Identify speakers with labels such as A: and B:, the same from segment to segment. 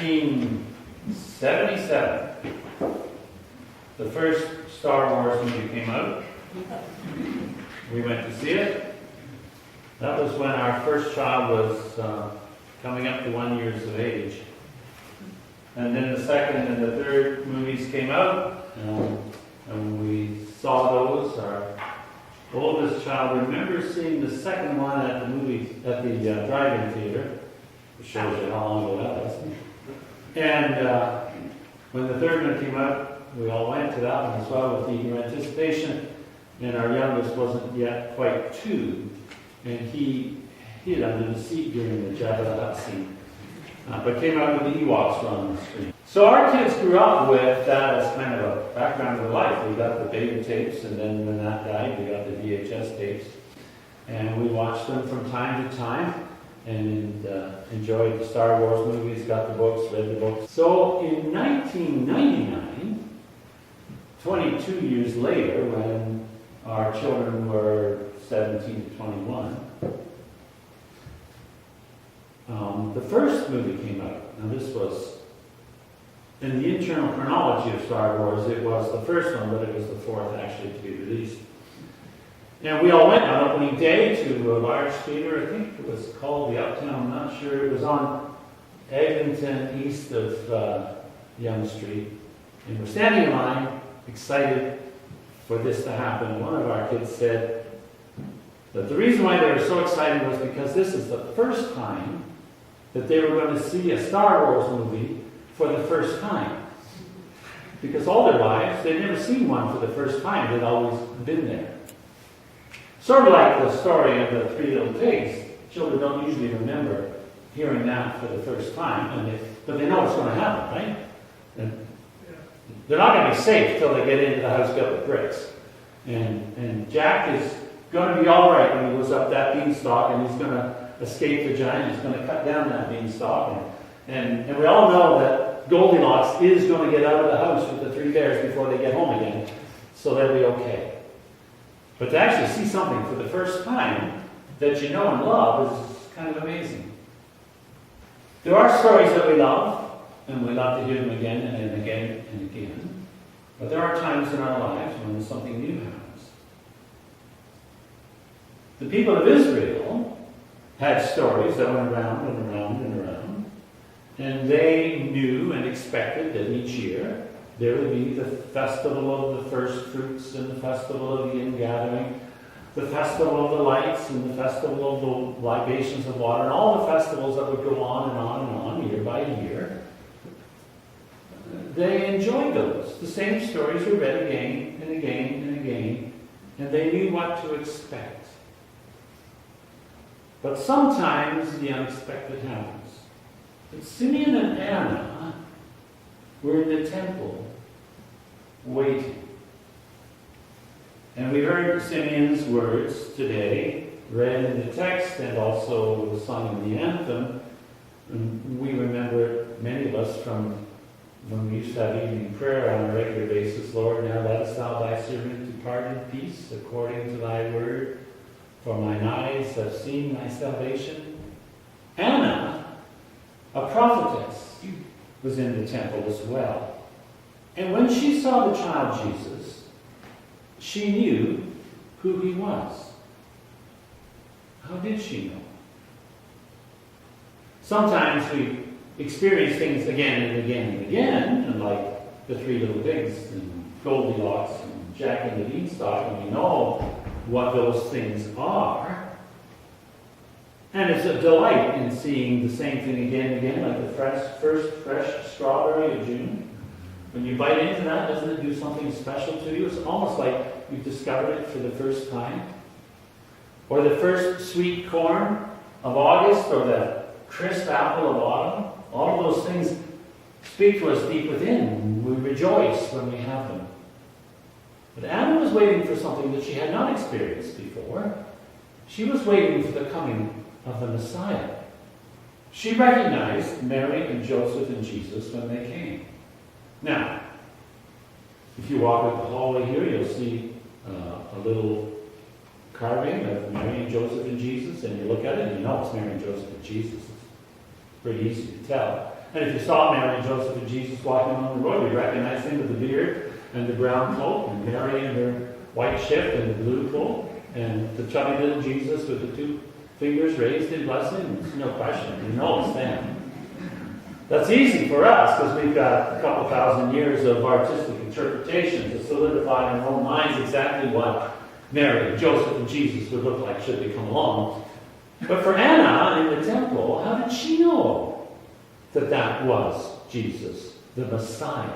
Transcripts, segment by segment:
A: 1977, the first Star Wars movie came out. We went to see it. That was when our first child was coming up to 1 year of age. And then the second and the third movies came out, and we saw those. Our oldest child remembers seeing the second one at the drive-in theater, which shows you how long ago that was. And when the third one came out, we all went to that one as well with eager anticipation. And our youngest wasn't yet quite 2, and he hid under the seat during the Jabba the Hutt scene. But came out with the Ewoks on the screen. So our kids grew up with that as kind of a background of their life. We got the beta tapes, and then when that died, we got the VHS tapes. And we watched them from time to time, and enjoyed the Star Wars movies, got the books, read the books. So in 1999, 22 years later, when our children were 17 to 21, the first movie came out. Now this was, in the internal chronology of Star Wars, it was the first one, but it was the fourth actually to be released. And we all went on opening day to a large theater. I think it was called the Uptown, I'm not sure. It was on Eglinton, east of Yonge Street. And we're standing in line, excited for this to happen. One of our kids said that the reason why they were so excited was because this is the first time that they were going to see a Star Wars movie for the first time. Because all their lives, they'd never seen one for the first time. They'd always been there. Sort of like the story of the Three Little Pigs. Children don't usually remember hearing that for the first time, but they know what's going to happen, right? And they're not going to be safe till they get into the house built with bricks. And Jack is going to be all right when he goes up that beanstalk, and he's going to escape the giant. He's going to cut down that beanstalk. And we all know that Goldilocks is going to get out of the house with the 3 bears before they get home again. So they'll be okay. But to actually see something for the first time that you know and love is kind of amazing. There are stories that we love, and we love to hear them again and again and again. But there are times in our lives when something new happens. The people of Israel had stories that went around and around and around. And they knew and expected that each year there would be the festival of the first fruits, and the festival of the ingathering, the festival of the lights, and the festival of the libations of water, and all the festivals that would go on and on and on, year by year. They enjoyed those. The same stories were read again and again and again, and they knew what to expect. But sometimes the unexpected happens. But Simeon and Anna were in the temple waiting. And we heard Simeon's words today, read in the text and also sung in the anthem. And we remember, many of us, from when we used to have evening prayer on a regular basis, Lord, now lettest thou thy servant depart in peace, according to thy word. For mine eyes have seen thy salvation. Anna, a prophetess, was in the temple as well. And when she saw the child Jesus, she knew who he was. How did she know? Sometimes we experience things again and again and again, and like the Three Little Pigs and Goldilocks and Jack and the Beanstalk, and we know what those things are. And it's a delight in seeing the same thing again and again, like the first fresh strawberry of June. When you bite into that, doesn't it do something special to you? It's almost like you've discovered it for the first time. Or the first sweet corn of August, or the crisp apple of autumn. All of those things speak to us deep within. We rejoice when we have them. But Anna was waiting for something that she had not experienced before. She was waiting for the coming of the Messiah. She recognized Mary and Joseph and Jesus when they came. Now, if you walk up the hallway here, you'll see a little carving of Mary and Joseph and Jesus, and you look at it and you know it's Mary and Joseph and Jesus. It's pretty easy to tell. And if you saw Mary and Joseph and Jesus walking along the road, you'd recognize him with the beard and the brown cloak, and Mary in her white shift and the blue cloak, and the chubby little Jesus with the two fingers raised in blessing. There's no question. You know it's them. That's easy for us because we've got a couple thousand years of artistic interpretation to solidify in our own minds exactly what Mary and Joseph and Jesus would look like should they come along. But for Anna in the temple, how did she know that that was Jesus, the Messiah?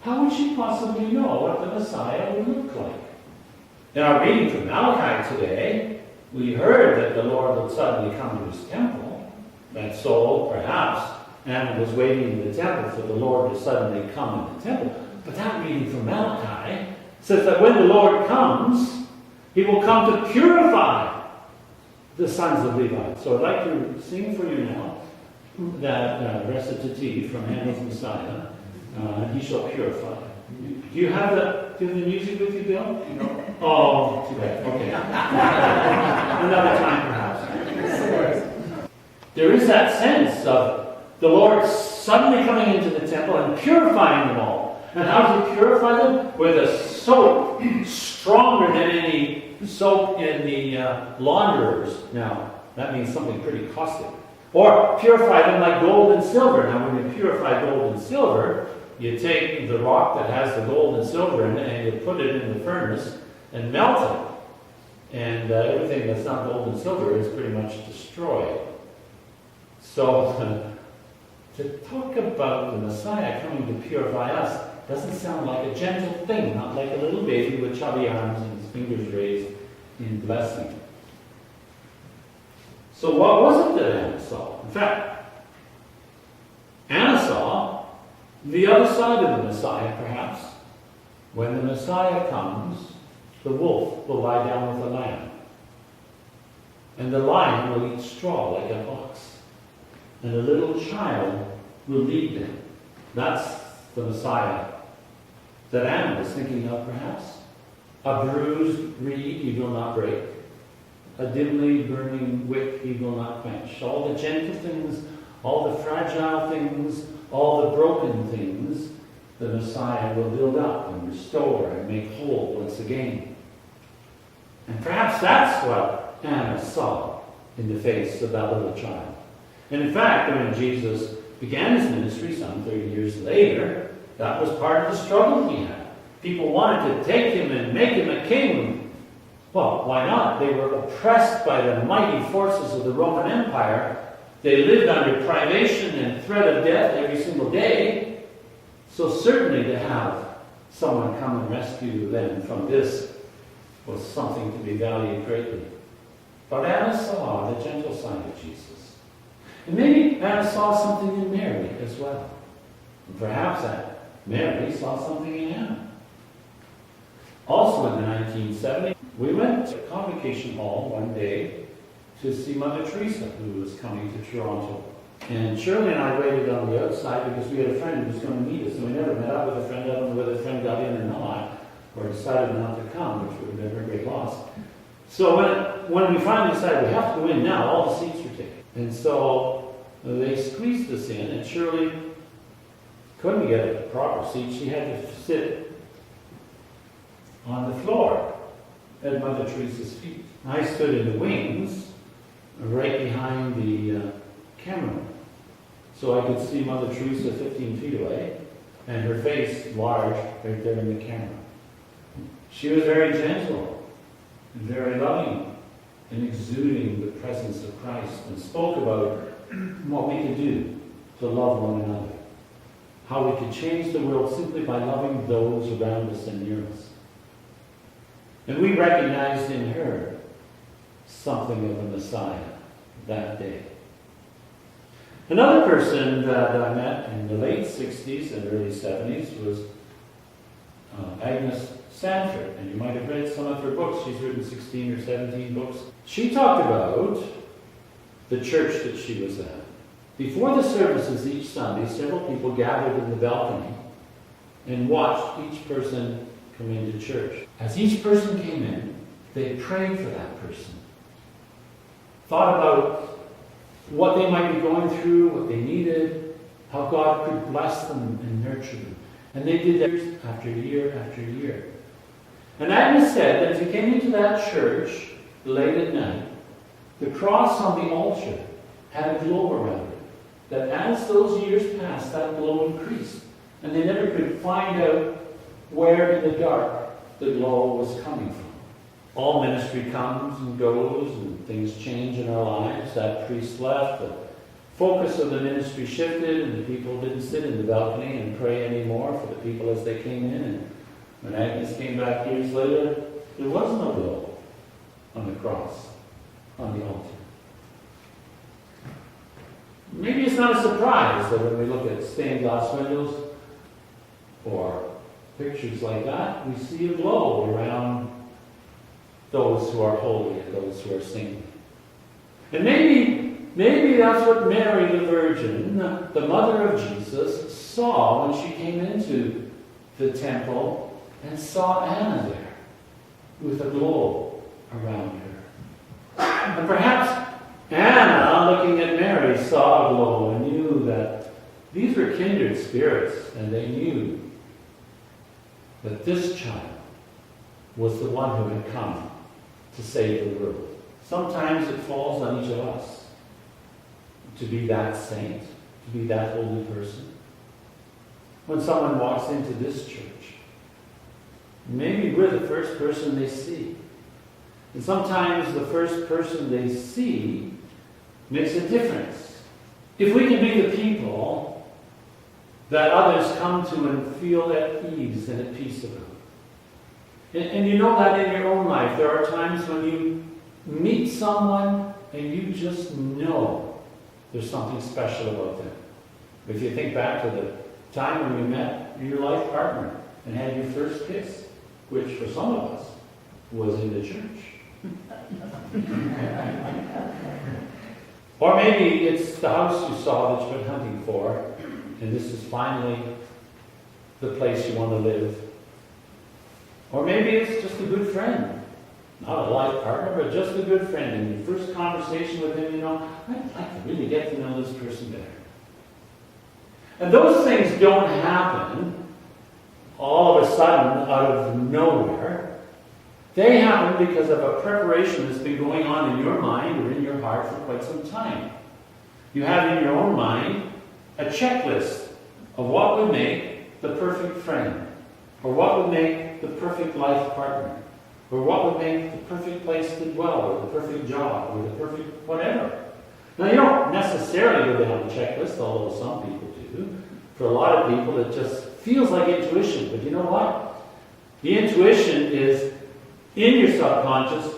A: How would she possibly know what the Messiah would look like? In our reading from Malachi today, we heard that the Lord would suddenly come to his temple. And so, perhaps, Anna was waiting in the temple for the Lord to suddenly come in the temple. But that reading from Malachi says that when the Lord comes, he will come to purify the sons of Levi. So I'd like to sing for you now that recitative from Handel's Messiah. He shall purify. Do you have the music with you, Bill? No. Oh, too bad. Okay. Another time, perhaps. There is that sense of the Lord suddenly coming into the temple and purifying them all. And how does he purify them? With a soap stronger than any soap in the launderers. Now, that means something pretty caustic. Or purify them like gold and silver. Now, when you purify gold and silver, you take the rock that has the gold and silver in it and you put it in the furnace and melt it. And everything that's not gold and silver is pretty much destroyed. So, to talk about the Messiah coming to purify us doesn't sound like a gentle thing, not like a little baby with chubby arms and his fingers raised in blessing. So what was it that Anna saw? In fact, Anna saw the other side of the Messiah, perhaps. When the Messiah comes, the wolf will lie down with the lamb. And the lion will eat straw like an ox. And a little child will lead them. That's the Messiah that Anna was thinking of, perhaps. A bruised reed he will not break. A dimly burning wick he will not quench. All the gentle things, all the fragile things, all the broken things, the Messiah will build up and restore and make whole once again. And perhaps that's what Anna saw in the face of that little child. And in fact, when Jesus began his ministry some 30 years later, that was part of the struggle he had. People wanted to take him and make him a king. Well, why not? They were oppressed by the mighty forces of the Roman Empire. They lived under privation and threat of death every single day. So certainly to have someone come and rescue them from this was something to be valued greatly. But Anna saw the gentle side of Jesus. And maybe Anna saw something in Mary as well. And perhaps that Mary saw something in Anna. Also in the 1970s, we went to Convocation Hall one day to see Mother Teresa, who was coming to Toronto. And Shirley and I waited on the outside because we had a friend who was going to meet us, and we never met up with a friend. I don't know whether the friend got in or not, or decided not to come, which would have been a great loss. So when we finally decided we have to go in now, all the seats were taken. And so they squeezed us in, and Shirley couldn't get a proper seat. She had to sit on the floor at Mother Teresa's feet. I stood in the wings, right behind the camera. So I could see Mother Teresa 15 feet away, and her face large right there in the camera. She was very gentle, and very loving, and exuding the presence of Christ, and spoke about what we could do to love one another. How we could change the world simply by loving those around us and near us. And we recognized in her something of a Messiah that day. Another person that I met in the late 60s and early 70s was Agnes Sanford. And you might have read some of her books. She's written 16 or 17 books. She talked about the church that she was at. Before the services each Sunday, several people gathered in the balcony and watched each person come into church. As each person came in, they prayed for that person. Thought about what they might be going through, what they needed, how God could bless them and nurture them. And they did that year after year after year. And Agnes said that if you came into that church late at night, the cross on the altar had a glow around it. That as those years passed, that glow increased. And they never could find out where in the dark the glow was coming from. All ministry comes and goes, and things change in our lives. That priest left, the focus of the ministry shifted, and the people didn't sit in the balcony and pray anymore for the people as they came in. And when Agnes came back years later, there was no glow on the cross, on the altar. Maybe it's not a surprise that when we look at stained glass windows or pictures like that, we see a glow around those who are holy and those who are saintly. And maybe that's what Mary the Virgin, the mother of Jesus, saw when she came into the temple and saw Anna there with a glow around her. And perhaps Anna, looking at Mary, saw a glow and knew that these were kindred spirits, and they knew that this child was the one who had come to save the world. Sometimes it falls on each of us to be that saint, to be that holy person. When someone walks into this church, maybe we're the first person they see. And sometimes the first person they see makes a difference. If we can be the people that others come to and feel at ease and at peace about. And you know that in your own life. There are times when you meet someone and you just know there's something special about them. If you think back to the time when you met your life partner and had your first kiss, which for some of us was in the church. Or maybe it's the house you saw that you've been hunting for, and this is finally the place you want to live. Or maybe it's just a good friend. Not a life partner, but just a good friend. And your first conversation with him, I'd like to really get to know this person better. And those things don't happen all of a sudden out of nowhere. They happen because of a preparation that's been going on in your mind or in your heart for quite some time. You have in your own mind a checklist of what would make the perfect friend, or what would make the perfect life partner, or what would make the perfect place to dwell, or the perfect job, or the perfect whatever. Now, you don't necessarily go down the checklist, although some people do. For a lot of people, it just feels like intuition. But you know what? The intuition is in your subconscious,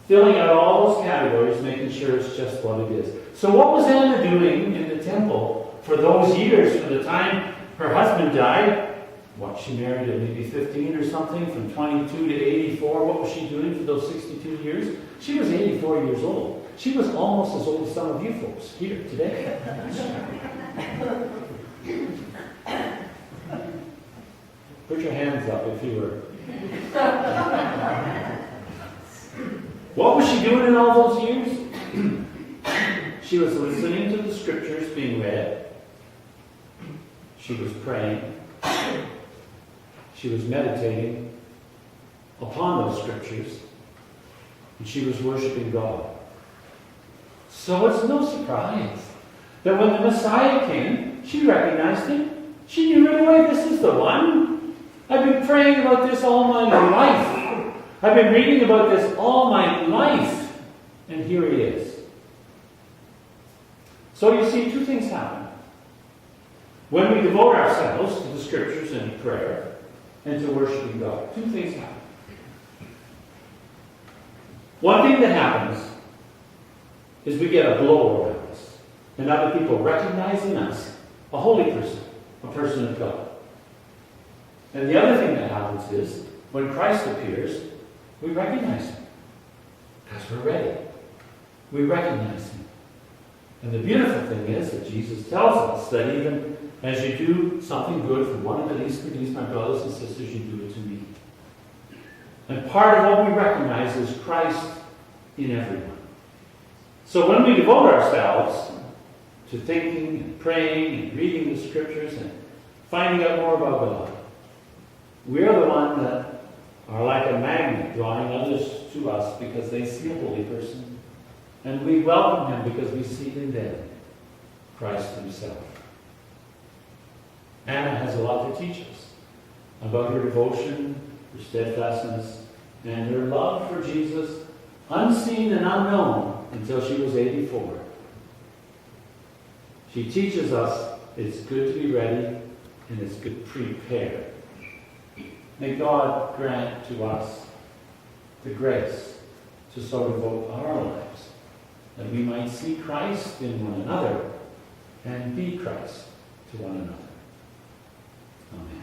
A: filling out all those categories, making sure it's just what it is. So what was Anna doing in the temple for those years, from the time her husband died? What, she married at maybe 15 or something, from 22 to 84. What was she doing for those 62 years? She was 84 years old. She was almost as old as some of you folks here today. Put your hands up if you were. What was she doing in all those years? She was listening to the scriptures being read. She was praying. She was meditating upon those scriptures. And she was worshiping God. So it's no surprise that when the Messiah came, she recognized him. She knew right away, this is the one. I've been praying about this all my life. I've been reading about this all my life. And here he is. So you see, two things happen. When we devote ourselves to the scriptures and to prayer and to worshiping God, two things happen. One thing that happens is we get a glow around us. And other people recognize in us a holy person, a person of God. And the other thing that happens is, when Christ appears, we recognize him. Because we're ready. We recognize him. And the beautiful thing is that Jesus tells us that even as you do something good for one of the least of these, my brothers and sisters, you do it to me. And part of what we recognize is Christ in everyone. So when we devote ourselves to thinking and praying and reading the scriptures and finding out more about God. We are the ones that are like a magnet drawing others to us because they see a holy person. And we welcome him because we see in them Christ himself. Anna has a lot to teach us about her devotion, her steadfastness, and her love for Jesus, unseen and unknown until she was 84. She teaches us it's good to be ready and it's good to prepare. May God grant to us the grace to so devote our lives that we might see Christ in one another and be Christ to one another. Amen.